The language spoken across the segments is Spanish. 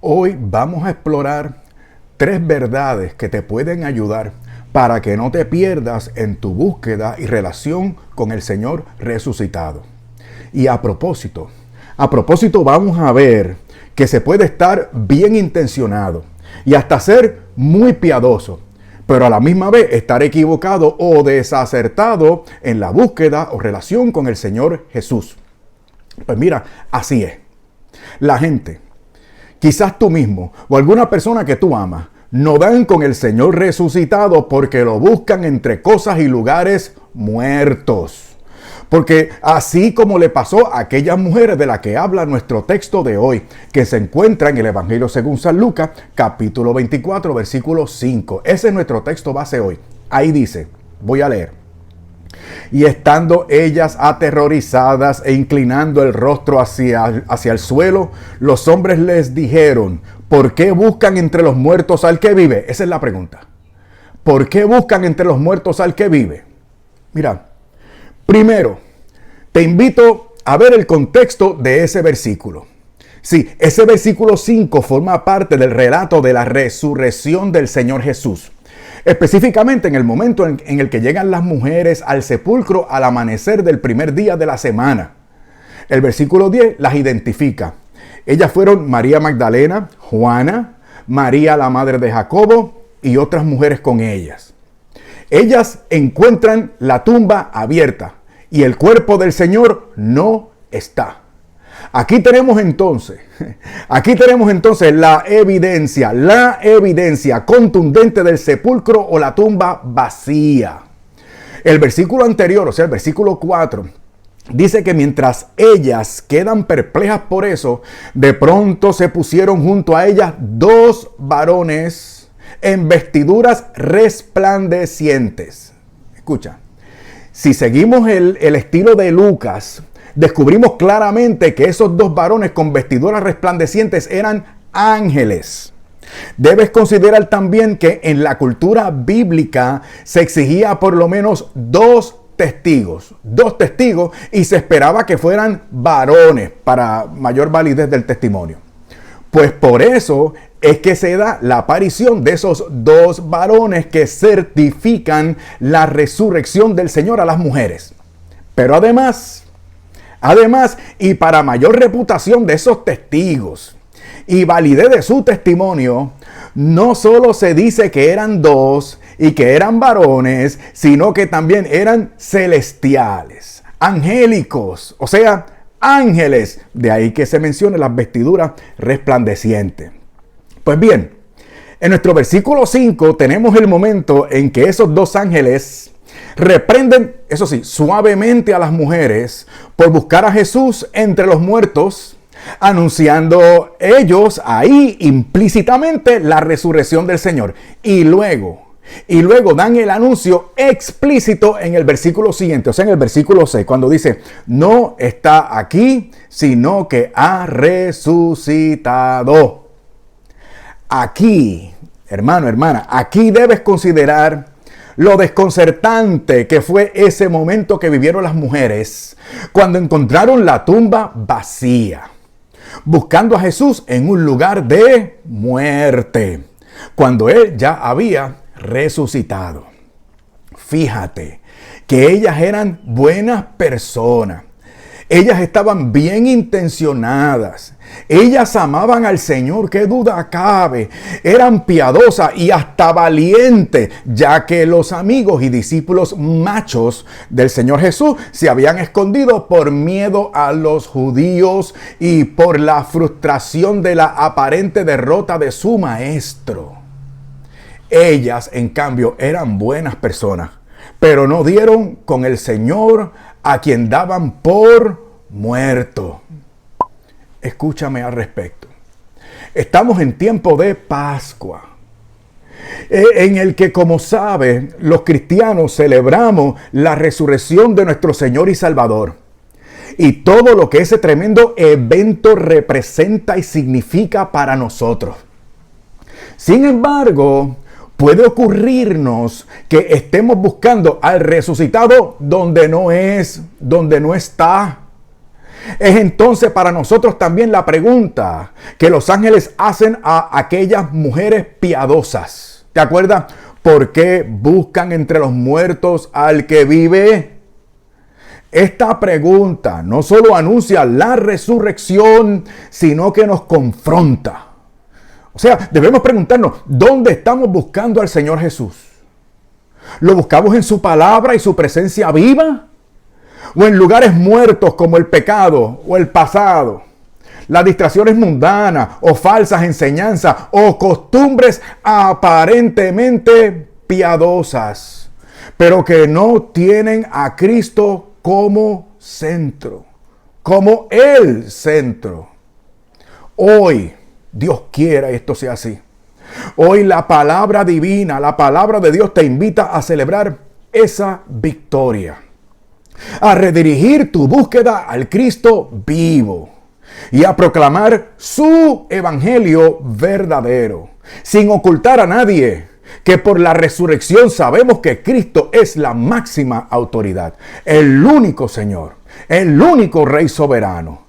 Hoy vamos a explorar tres verdades que te pueden ayudar para que no te pierdas en tu búsqueda y relación con el Señor resucitado. Y a propósito vamos a ver que se puede estar bien intencionado y hasta ser muy piadoso, pero a la misma vez estar equivocado o desacertado en la búsqueda o relación con el Señor Jesús. Pues mira, así es. La gente, quizás tú mismo o alguna persona que tú amas, no dan con el Señor resucitado porque lo buscan entre cosas y lugares muertos. Porque así como le pasó a aquellas mujeres de las que habla nuestro texto de hoy, que se encuentra en el Evangelio según San Lucas, capítulo 24, versículo 5. Ese es nuestro texto base hoy. Ahí dice, voy a leer. Y estando ellas aterrorizadas e inclinando el rostro hacia el suelo, los hombres les dijeron, ¿por qué buscan entre los muertos al que vive? Esa es la pregunta. ¿Por qué buscan entre los muertos al que vive? Mira, primero, te invito a ver el contexto de ese versículo. Sí, ese versículo 5 forma parte del relato de la resurrección del Señor Jesús. Específicamente en el momento en el que llegan las mujeres al sepulcro al amanecer del primer día de la semana. El versículo 10 las identifica. Ellas fueron María Magdalena, Juana, María la madre de Jacobo y otras mujeres con ellas. Ellas encuentran la tumba abierta y el cuerpo del Señor no está. Aquí tenemos entonces la evidencia contundente del sepulcro o la tumba vacía. El versículo anterior, o sea, el versículo 4, dice que mientras ellas quedan perplejas por eso, de pronto se pusieron junto a ellas dos varones en vestiduras resplandecientes. Escucha, si seguimos el estilo de Lucas, descubrimos claramente que esos dos varones con vestiduras resplandecientes eran ángeles. Debes considerar también que en la cultura bíblica se exigía por lo menos dos testigos, y se esperaba que fueran varones para mayor validez del testimonio. Pues por eso es que se da la aparición de esos dos varones que certifican la resurrección del Señor a las mujeres. Pero además, y para mayor reputación de esos testigos y validez de su testimonio, no solo se dice que eran dos y que eran varones, sino que también eran celestiales, angélicos, o sea, ángeles. De ahí que se menciona las vestiduras resplandecientes. Pues bien, en nuestro versículo 5 tenemos el momento en que esos dos ángeles reprenden, eso sí, suavemente a las mujeres por buscar a Jesús entre los muertos, anunciando ellos ahí implícitamente la resurrección del Señor. Y luego dan el anuncio explícito en el versículo siguiente, o sea, en el versículo 6, cuando dice, no está aquí, sino que ha resucitado. Aquí, hermano, hermana, aquí debes considerar lo desconcertante que fue ese momento que vivieron las mujeres cuando encontraron la tumba vacía, buscando a Jesús en un lugar de muerte, cuando Él ya había resucitado. Fíjate que ellas eran buenas personas. Ellas estaban bien intencionadas. Ellas amaban al Señor, qué duda cabe. Eran piadosas y hasta valientes, ya que los amigos y discípulos machos del Señor Jesús se habían escondido por miedo a los judíos y por la frustración de la aparente derrota de su maestro. Ellas, en cambio, eran buenas personas, pero no dieron con el Señor a quien daban por muerto. Escúchame al respecto. Estamos en tiempo de Pascua, en el que, como saben, los cristianos celebramos la resurrección de nuestro Señor y Salvador. Y todo lo que ese tremendo evento representa y significa para nosotros. Sin embargo, puede ocurrirnos que estemos buscando al resucitado donde no está. Es entonces para nosotros también la pregunta que los ángeles hacen a aquellas mujeres piadosas. ¿Te acuerdas? ¿Por qué buscan entre los muertos al que vive? Esta pregunta no solo anuncia la resurrección, sino que nos confronta. O sea, debemos preguntarnos, ¿dónde estamos buscando al Señor Jesús? ¿Lo buscamos en su palabra y su presencia viva? ¿O en lugares muertos como el pecado o el pasado? Las distracciones mundanas o falsas enseñanzas o costumbres aparentemente piadosas, pero que no tienen a Cristo como centro, como el centro. Hoy, Dios quiera esto sea así. Hoy la palabra divina, la palabra de Dios te invita a celebrar esa victoria, a redirigir tu búsqueda al Cristo vivo y a proclamar su evangelio verdadero, sin ocultar a nadie que por la resurrección sabemos que Cristo es la máxima autoridad, el único Señor, el único Rey soberano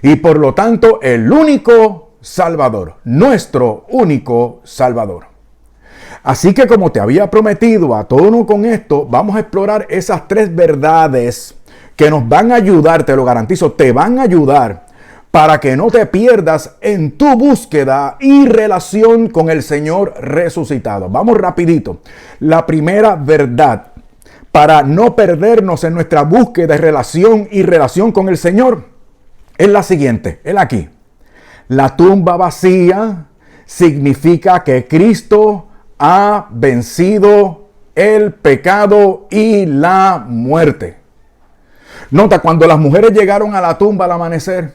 y por lo tanto el único Salvador, nuestro único Salvador. Así que como te había prometido, a tono con esto, vamos a explorar esas tres verdades que nos van a ayudar, te lo garantizo, te van a ayudar para que no te pierdas en tu búsqueda y relación con el Señor resucitado. Vamos rapidito. La primera verdad para no perdernos en nuestra búsqueda y relación con el Señor es la siguiente. Él aquí. La tumba vacía significa que Cristo ha vencido el pecado y la muerte. Nota, cuando las mujeres llegaron a la tumba al amanecer,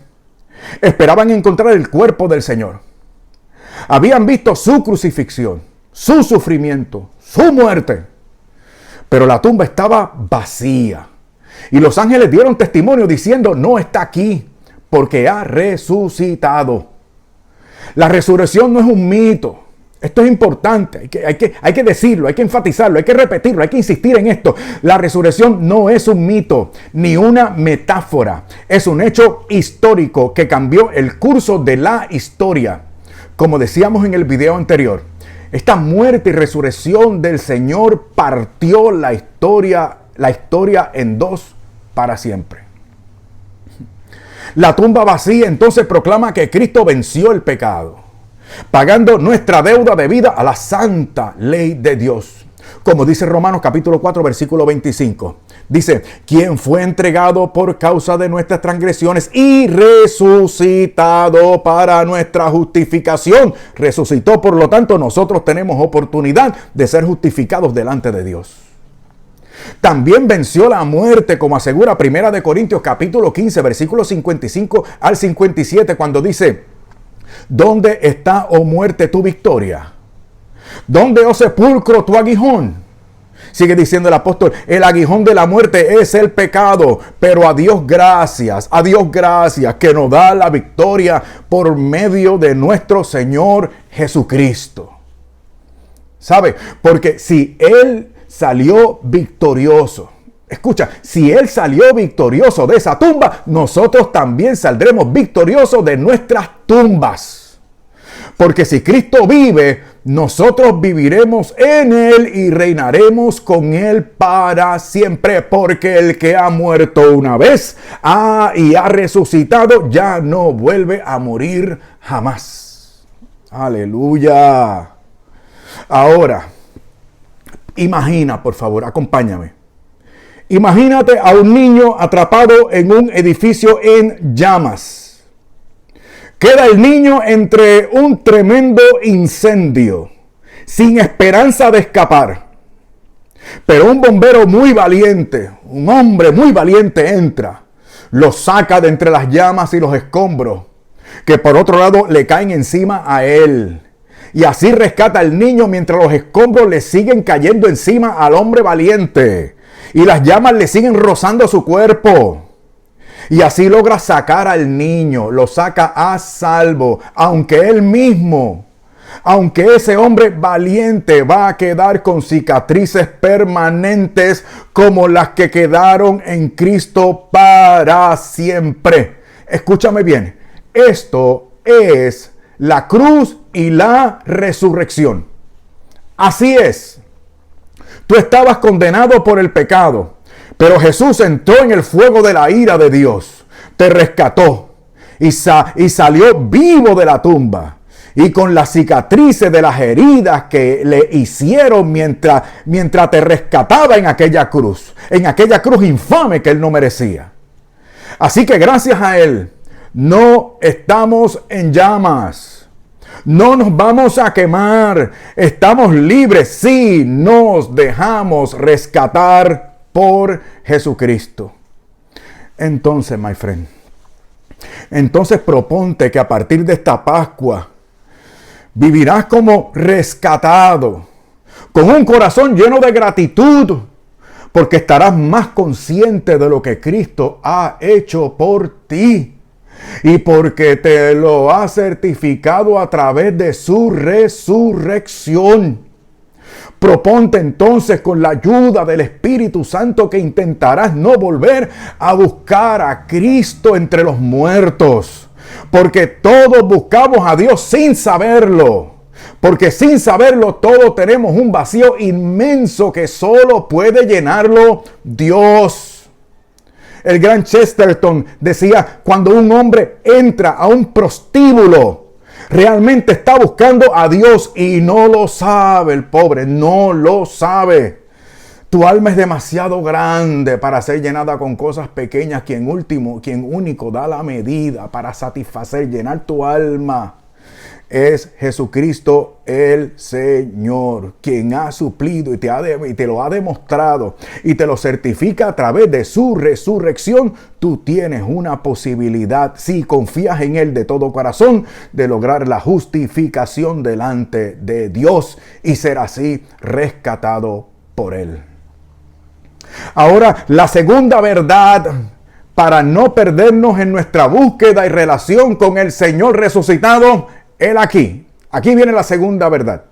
esperaban encontrar el cuerpo del Señor. Habían visto su crucifixión, su sufrimiento, su muerte. Pero la tumba estaba vacía. Y los ángeles dieron testimonio diciendo, no está aquí, porque ha resucitado. La resurrección no es un mito. Esto es importante, hay que decirlo, hay que enfatizarlo, hay que repetirlo, hay que insistir en esto. La resurrección no es un mito, ni una metáfora. Es un hecho histórico que cambió el curso de la historia. Como decíamos en el video anterior, esta muerte y resurrección del Señor partió la historia en dos para siempre. La tumba vacía entonces proclama que Cristo venció el pecado, pagando nuestra deuda debida a la santa ley de Dios. Como dice Romanos capítulo 4, versículo 25. Dice, quien fue entregado por causa de nuestras transgresiones y resucitado para nuestra justificación. Resucitó, por lo tanto, nosotros tenemos oportunidad de ser justificados delante de Dios. También venció la muerte, como asegura 1 Corintios capítulo 15, versículos 55 al 57, cuando dice, ¿dónde está, oh muerte, tu victoria? ¿Dónde, oh sepulcro, tu aguijón? Sigue diciendo el apóstol, el aguijón de la muerte es el pecado, pero a Dios gracias, que nos da la victoria por medio de nuestro Señor Jesucristo. ¿Sabe? Porque si Él salió victorioso, escucha, si Él salió victorioso de esa tumba, nosotros también saldremos victoriosos de nuestras tumbas. Porque si Cristo vive, nosotros viviremos en Él y reinaremos con Él para siempre. Porque el que ha muerto una vez y ha resucitado, ya no vuelve a morir jamás. Aleluya. Ahora, imagina, por favor, acompáñame. Imagínate a un niño atrapado en un edificio en llamas. Queda el niño entre un tremendo incendio, sin esperanza de escapar. Pero un bombero muy valiente, un hombre muy valiente entra, lo saca de entre las llamas y los escombros, que por otro lado le caen encima a él. Y así rescata al niño mientras los escombros le siguen cayendo encima al hombre valiente. Y las llamas le siguen rozando su cuerpo. Y así logra sacar al niño, lo saca a salvo, aunque ese hombre valiente va a quedar con cicatrices permanentes como las que quedaron en Cristo para siempre. Escúchame bien, esto es la cruz y la resurrección. Así es. Tú estabas condenado por el pecado, pero Jesús entró en el fuego de la ira de Dios, te rescató y salió vivo de la tumba. Y con las cicatrices de las heridas que le hicieron mientras te rescataba en aquella cruz infame que él no merecía. Así que gracias a él, no estamos en llamas. No nos vamos a quemar. Estamos libres si nos dejamos rescatar por Jesucristo. Entonces, my friend, proponte que a partir de esta Pascua vivirás como rescatado, con un corazón lleno de gratitud, porque estarás más consciente de lo que Cristo ha hecho por ti y porque te lo ha certificado a través de su resurrección. Proponte entonces con la ayuda del Espíritu Santo que intentarás no volver a buscar a Cristo entre los muertos, porque todos buscamos a Dios sin saberlo. Porque sin saberlo todos tenemos un vacío inmenso que solo puede llenarlo Dios. El gran Chesterton decía, cuando un hombre entra a un prostíbulo, realmente está buscando a Dios y no lo sabe, el pobre, no lo sabe. Tu alma es demasiado grande para ser llenada con cosas pequeñas. Quien único da la medida para satisfacer, llenar tu alma, es Jesucristo el Señor, quien ha suplido y te lo ha demostrado y te lo certifica a través de su resurrección. Tú tienes una posibilidad, si confías en Él de todo corazón, de lograr la justificación delante de Dios y ser así rescatado por Él. Ahora, la segunda verdad para no perdernos en nuestra búsqueda y relación con el Señor resucitado, aquí viene la segunda verdad.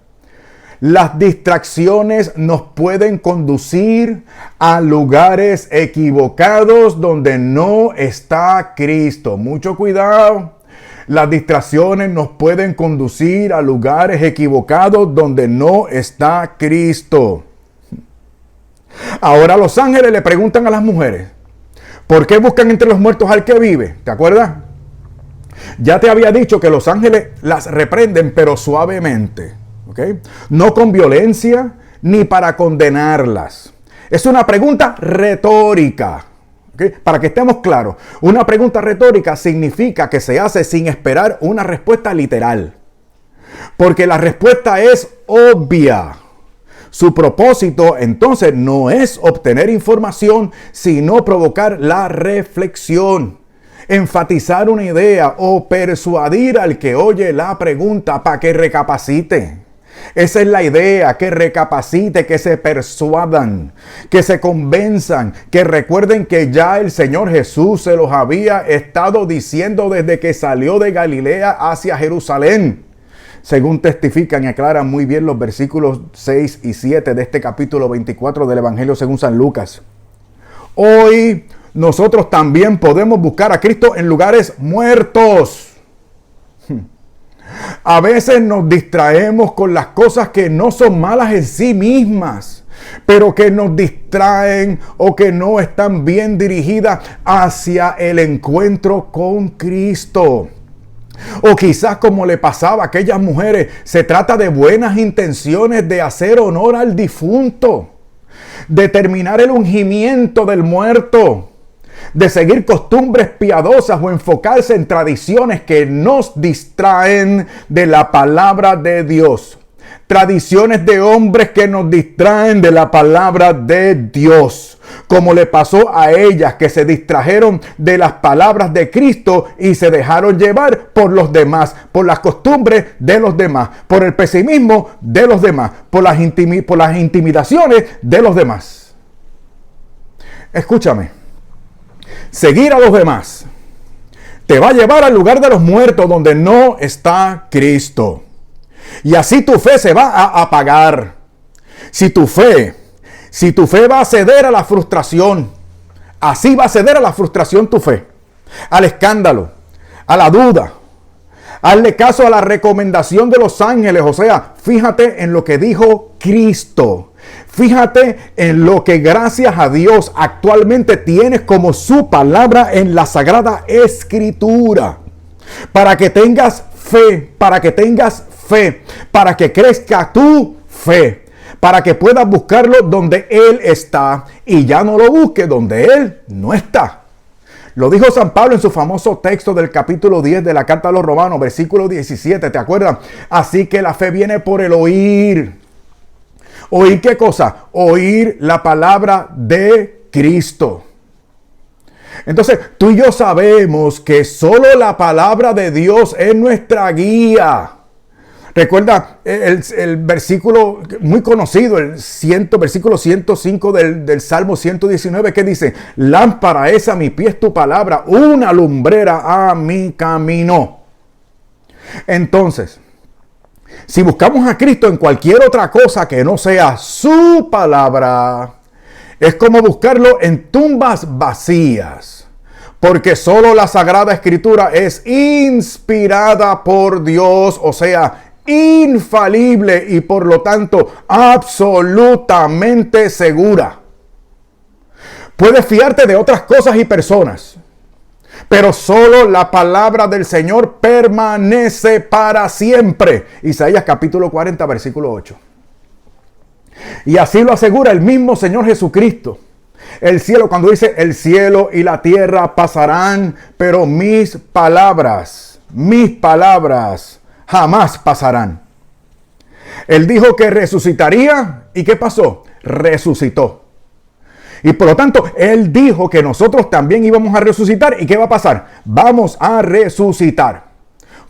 Las distracciones nos pueden conducir a lugares equivocados donde no está Cristo. Mucho cuidado. Las distracciones nos pueden conducir a lugares equivocados donde no está Cristo. Ahora los ángeles le preguntan a las mujeres, ¿por qué buscan entre los muertos al que vive? ¿Te acuerdas? Ya te había dicho que los ángeles las reprenden, pero suavemente, ¿ok? No con violencia ni para condenarlas. Es una pregunta retórica, ¿ok? Para que estemos claros, una pregunta retórica significa que se hace sin esperar una respuesta literal, porque la respuesta es obvia. Su propósito entonces no es obtener información, sino provocar la reflexión, enfatizar una idea o persuadir al que oye la pregunta para que recapacite. Esa es la idea, que recapacite, que se persuadan, que se convenzan, que recuerden que ya el Señor Jesús se los había estado diciendo desde que salió de Galilea hacia Jerusalén, según testifican y aclaran muy bien los versículos 6 y 7 de este capítulo 24 del Evangelio según San Lucas. Hoy nosotros también podemos buscar a Cristo en lugares muertos. A veces nos distraemos con las cosas que no son malas en sí mismas, pero que nos distraen o que no están bien dirigidas hacia el encuentro con Cristo. O quizás, como le pasaba a aquellas mujeres, se trata de buenas intenciones de hacer honor al difunto, de terminar el ungimiento del muerto, de seguir costumbres piadosas o enfocarse en tradiciones que nos distraen de la palabra de Dios. Tradiciones de hombres que nos distraen de la palabra de Dios, como le pasó a ellas, que se distrajeron de las palabras de Cristo y se dejaron llevar por los demás, por las costumbres de los demás, por el pesimismo de los demás, por las intimidaciones de los demás. Escúchame, seguir a los demás te va a llevar al lugar de los muertos donde no está Cristo. Y así tu fe se va a apagar. Si tu fe va a ceder a la frustración, así va a ceder a la frustración tu fe. al escándalo, a la duda. Hazle caso a la recomendación de los ángeles. O sea, fíjate en lo que dijo Cristo. Fíjate en lo que gracias a Dios actualmente tienes como su palabra en la Sagrada Escritura. Para que tengas fe, para que crezca tu fe, para que puedas buscarlo donde Él está y ya no lo busques donde Él no está. Lo dijo San Pablo en su famoso texto del capítulo 10 de la Carta a los Romanos, versículo 17, ¿te acuerdas? Así que la fe viene por el oír. ¿Oír qué cosa? Oír la palabra de Cristo. Entonces, tú y yo sabemos que solo la palabra de Dios es nuestra guía. Recuerda el versículo muy conocido, versículo 105 del Salmo 119, que dice: lámpara es a mi pies tu palabra, una lumbrera a mi camino. Entonces, si buscamos a Cristo en cualquier otra cosa que no sea su palabra, es como buscarlo en tumbas vacías. Porque solo la Sagrada Escritura es inspirada por Dios, o sea, infalible y por lo tanto absolutamente segura. Puedes fiarte de otras cosas y personas, pero solo la palabra del Señor permanece para siempre. Isaías capítulo 40, versículo 8. Y así lo asegura el mismo Señor Jesucristo. El cielo, cuando dice el cielo y la tierra pasarán, pero mis palabras jamás pasarán. Él dijo que resucitaría. ¿Y qué pasó? Resucitó. Y por lo tanto, Él dijo que nosotros también íbamos a resucitar. ¿Y qué va a pasar? Vamos a resucitar.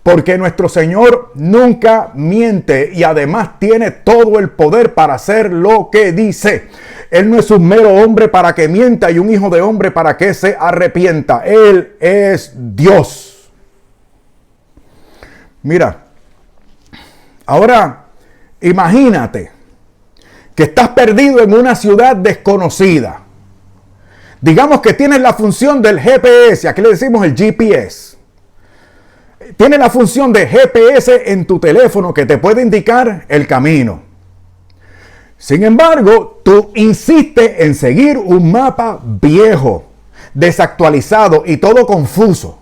Porque nuestro Señor nunca miente y además tiene todo el poder para hacer lo que dice. Él no es un mero hombre para que mienta y un hijo de hombre para que se arrepienta. Él es Dios. Mira, ahora imagínate que estás perdido en una ciudad desconocida. Digamos que tienes la función del GPS, aquí le decimos el GPS. Tiene la función de GPS en tu teléfono que te puede indicar el camino. Sin embargo, tú insistes en seguir un mapa viejo, desactualizado y todo confuso.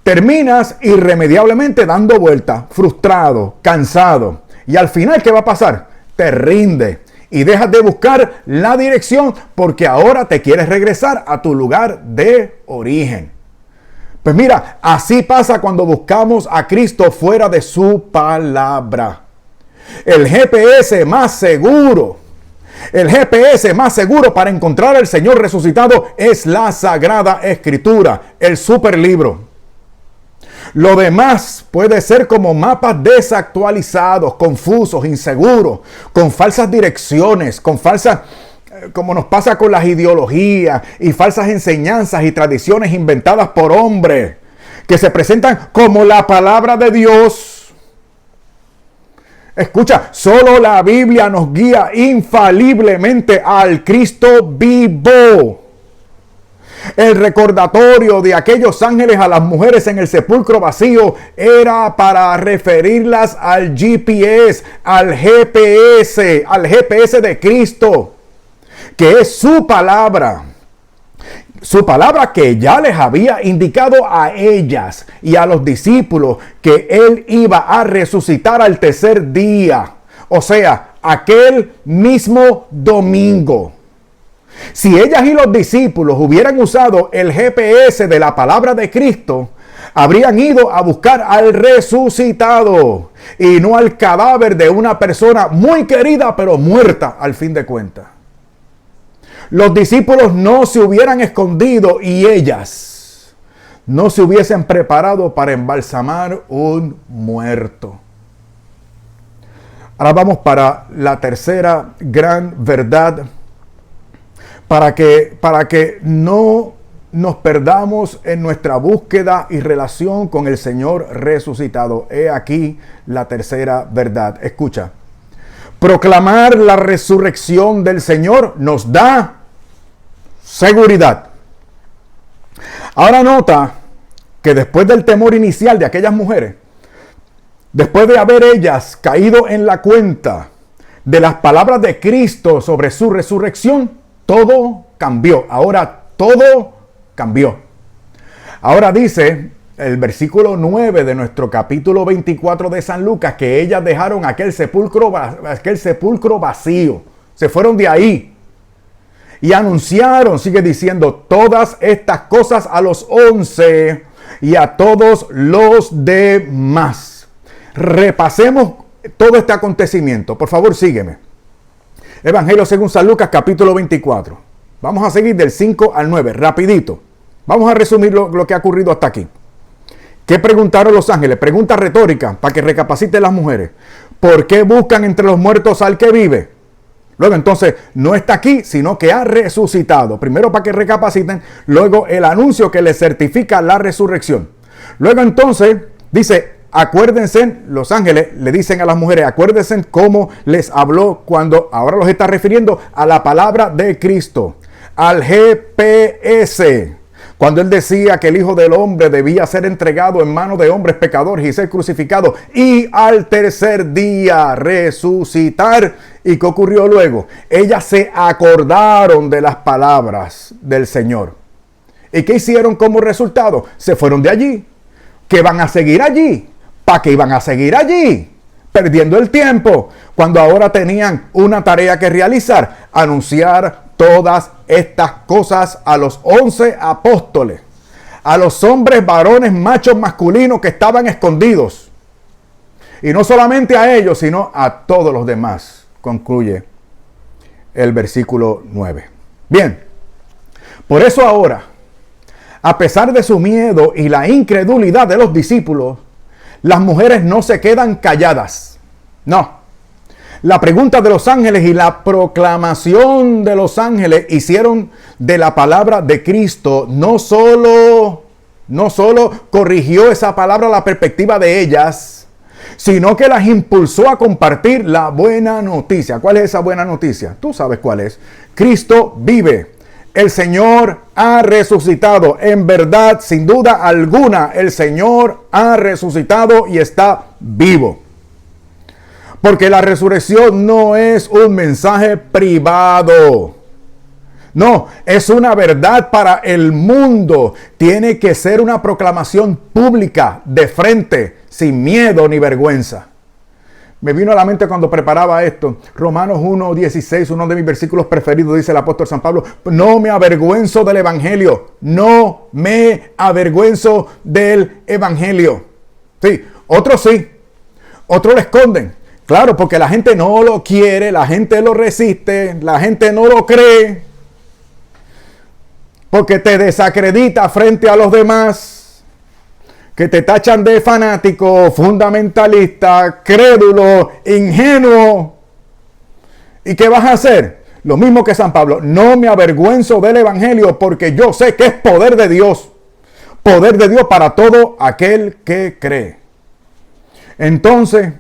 Terminas irremediablemente dando vueltas, frustrado, cansado. Y al final, ¿qué va a pasar? Te rindes y dejas de buscar la dirección porque ahora te quieres regresar a tu lugar de origen. Pues mira, así pasa cuando buscamos a Cristo fuera de su palabra. El GPS más seguro para encontrar al Señor resucitado es la Sagrada Escritura, el superlibro. Lo demás puede ser como mapas desactualizados, confusos, inseguros, con falsas direcciones, como nos pasa con las ideologías y falsas enseñanzas y tradiciones inventadas por hombres, que se presentan como la palabra de Dios. Escucha, solo la Biblia nos guía infaliblemente al Cristo vivo. El recordatorio de aquellos ángeles a las mujeres en el sepulcro vacío era para referirlas al GPS, al GPS de Cristo, que es su palabra que ya les había indicado a ellas y a los discípulos que Él iba a resucitar al tercer día, o sea, aquel mismo domingo. Si ellas y los discípulos hubieran usado el GPS de la palabra de Cristo, habrían ido a buscar al resucitado y no al cadáver de una persona muy querida pero muerta al fin de cuentas. Los discípulos no se hubieran escondido y ellas no se hubiesen preparado para embalsamar un muerto. Ahora vamos para la tercera gran verdad, para que no nos perdamos en nuestra búsqueda y relación con el Señor resucitado. He aquí la tercera verdad. Escucha. Proclamar la resurrección del Señor nos da seguridad. Ahora nota que después del temor inicial de aquellas mujeres, después de haber ellas caído en la cuenta de las palabras de Cristo sobre su resurrección, todo cambió. Ahora todo cambió. Ahora dice el versículo 9 de nuestro capítulo 24 de San Lucas que ellas dejaron aquel sepulcro vacío. Se fueron de ahí y anunciaron, sigue diciendo, todas estas cosas a los 11 y a todos los demás. Repasemos todo este acontecimiento. Por favor, sígueme. Evangelio según San Lucas, capítulo 24. Vamos a seguir del 5 al 9, rapidito. Vamos a resumir lo que ha ocurrido hasta aquí. ¿Qué preguntaron los ángeles? Pregunta retórica para que recapaciten las mujeres. ¿Por qué buscan entre los muertos al que vive? Luego entonces no está aquí, sino que ha resucitado. Primero para que recapaciten, luego el anuncio que les certifica la resurrección. Luego entonces dice, acuérdense, los ángeles le dicen a las mujeres, acuérdense cómo les habló cuando ahora los está refiriendo a la palabra de Cristo, al GPS. Cuando él decía que el Hijo del Hombre debía ser entregado en manos de hombres pecadores y ser crucificado y al tercer día resucitar. ¿Y qué ocurrió luego? Ellas se acordaron de las palabras del Señor. ¿Y qué hicieron como resultado? Se fueron de allí. ¿Qué van a seguir allí? ¿Para qué iban a seguir allí? Perdiendo el tiempo, cuando ahora tenían una tarea que realizar, anunciar todas estas cosas a los 11 apóstoles, a los hombres varones machos masculinos que estaban escondidos. Y no solamente a ellos, sino a todos los demás, concluye el versículo 9. Bien, por eso ahora, a pesar de su miedo y la incredulidad de los discípulos, las mujeres no se quedan calladas. No. La pregunta de los ángeles y la proclamación de los ángeles hicieron de la palabra de Cristo no solo corrigió esa palabra a la perspectiva de ellas, sino que las impulsó a compartir la buena noticia. ¿Cuál es esa buena noticia? Tú sabes cuál es. Cristo vive. El Señor ha resucitado. En verdad, sin duda alguna, el Señor ha resucitado y está vivo. Porque la resurrección no es un mensaje privado. No, es una verdad para el mundo. Tiene que ser una proclamación pública, de frente, sin miedo ni vergüenza. Me vino a la mente cuando preparaba esto. Romanos 1:16, uno de mis versículos preferidos, dice el apóstol San Pablo. No me avergüenzo del evangelio. No me avergüenzo del evangelio. Sí, otros sí. Otros lo esconden. Claro, porque la gente no lo quiere, la gente lo resiste, la gente no lo cree. Porque te desacredita frente a los demás. Que te tachan de fanático, fundamentalista, crédulo, ingenuo. ¿Y qué vas a hacer? Lo mismo que San Pablo. No me avergüenzo del evangelio porque yo sé que es poder de Dios. Poder de Dios para todo aquel que cree. Entonces,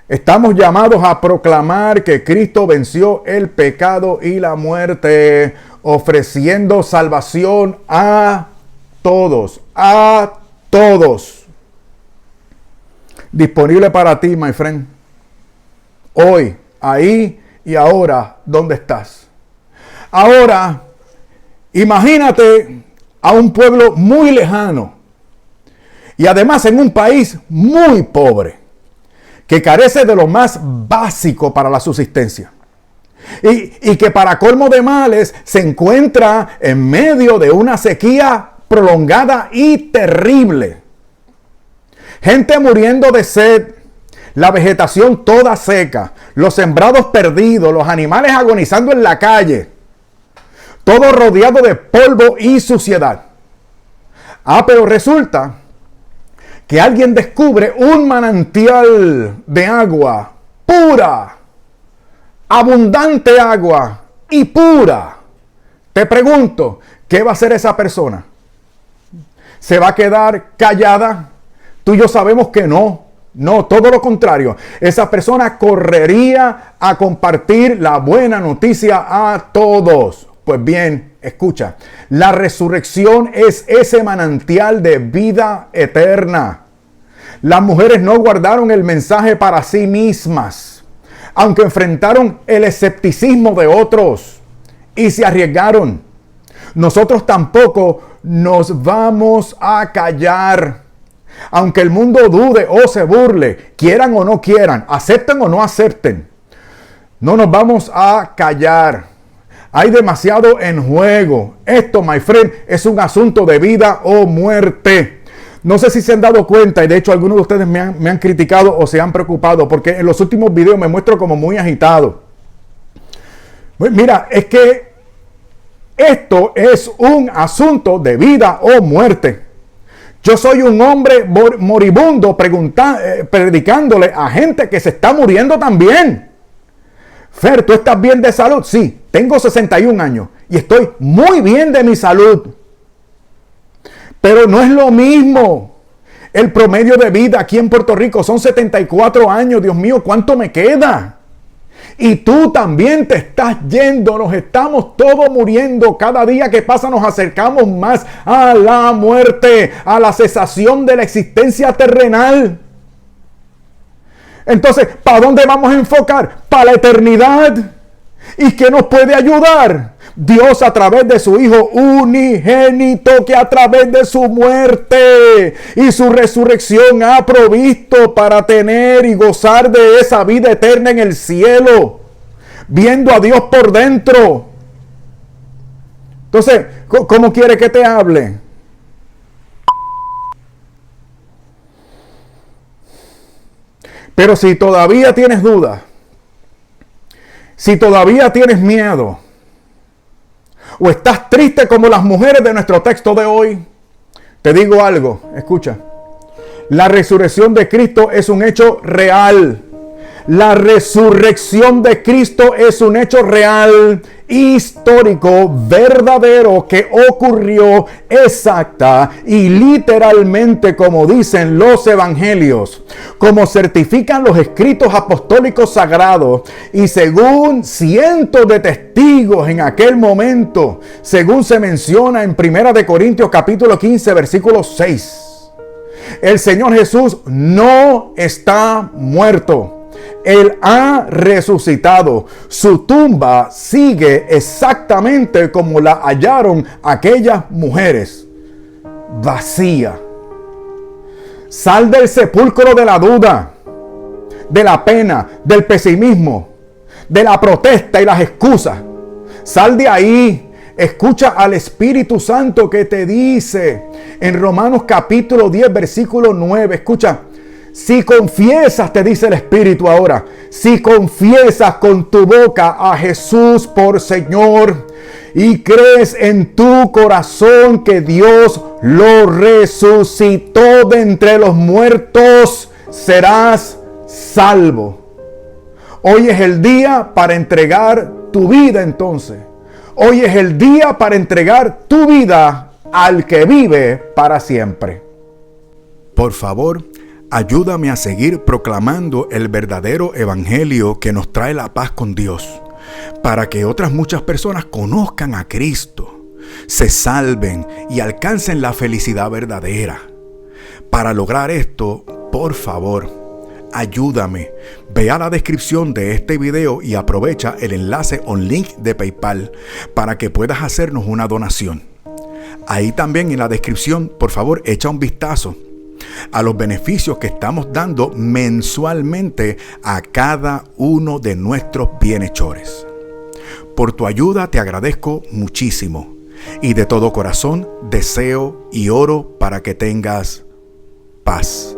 estamos llamados a proclamar que Cristo venció el pecado y la muerte, ofreciendo salvación a todos, disponible para ti, my friend. Hoy, ahí y ahora, ¿dónde estás? Ahora, imagínate a un pueblo muy lejano y además en un país muy pobre que carece de lo más básico para la subsistencia. Y que para colmo de males se encuentra en medio de una sequía prolongada y terrible. Gente muriendo de sed, la vegetación toda seca, los sembrados perdidos, los animales agonizando en la calle, todo rodeado de polvo y suciedad. Pero resulta que alguien descubre un manantial de agua pura, abundante agua y pura. Te pregunto, ¿qué va a hacer esa persona? ¿Se va a quedar callada? Tú y yo sabemos que no. No, todo lo contrario. Esa persona correría a compartir la buena noticia a todos. Pues bien, Escucha, la resurrección es ese manantial de vida eterna. Las mujeres no guardaron el mensaje para sí mismas, aunque enfrentaron el escepticismo de otros y se arriesgaron. Nosotros tampoco nos vamos a callar. Aunque el mundo dude o se burle, quieran o no quieran, acepten o no acepten, no nos vamos a callar. Hay demasiado en juego. Esto, my friend, es un asunto de vida o muerte. No sé si se han dado cuenta, y de hecho algunos de ustedes me han criticado o se han preocupado, porque en los últimos videos me muestro como muy agitado. Mira, es que esto es un asunto de vida o muerte. Yo soy un hombre moribundo predicándole a gente que se está muriendo también. Fer, ¿tú estás bien de salud? Sí, tengo 61 años y estoy muy bien de mi salud. Pero no es lo mismo. El promedio de vida aquí en Puerto Rico son 74 años. Dios mío, ¿cuánto me queda? Y tú también te estás yendo, nos estamos todos muriendo. Cada día que pasa nos acercamos más a la muerte, a la cesación de la existencia terrenal. Entonces, ¿para dónde vamos a enfocar? Para la eternidad. ¿Y qué nos puede ayudar? Dios a través de su Hijo unigénito, que a través de su muerte y su resurrección ha provisto para tener y gozar de esa vida eterna en el cielo, viendo a Dios por dentro. Entonces, ¿cómo quiere que te hable? Pero si todavía tienes dudas, si todavía tienes miedo, o estás triste como las mujeres de nuestro texto de hoy, te digo algo, escucha. La resurrección de Cristo es un hecho real. La resurrección de Cristo es un hecho real, histórico, verdadero, que ocurrió exacta y literalmente como dicen los evangelios, como certifican los escritos apostólicos sagrados y según cientos de testigos en aquel momento, según se menciona en 1 Corintios capítulo 15 versículo 6. El Señor Jesús no está muerto. Él ha resucitado. Su tumba sigue exactamente como la hallaron aquellas mujeres, vacía. Sal del sepulcro de la duda, de la pena, del pesimismo, de la protesta y las excusas. Sal de ahí. Escucha al Espíritu Santo que te dice en Romanos capítulo 10 versículo 9. Escucha. Si confiesas, te dice el Espíritu ahora, si confiesas con tu boca a Jesús por Señor y crees en tu corazón que Dios lo resucitó de entre los muertos, serás salvo. Hoy es el día para entregar tu vida entonces. Hoy es el día para entregar tu vida al que vive para siempre. Por favor, ayúdame a seguir proclamando el verdadero evangelio que nos trae la paz con Dios, para que otras muchas personas conozcan a Cristo, se salven y alcancen la felicidad verdadera. Para lograr esto, por favor, ayúdame. Ve a la descripción de este video y aprovecha el enlace o link de PayPal para que puedas hacernos una donación. Ahí también en la descripción, por favor, echa un vistazo a los beneficios que estamos dando mensualmente a cada uno de nuestros bienhechores. Por tu ayuda te agradezco muchísimo y de todo corazón deseo y oro para que tengas paz.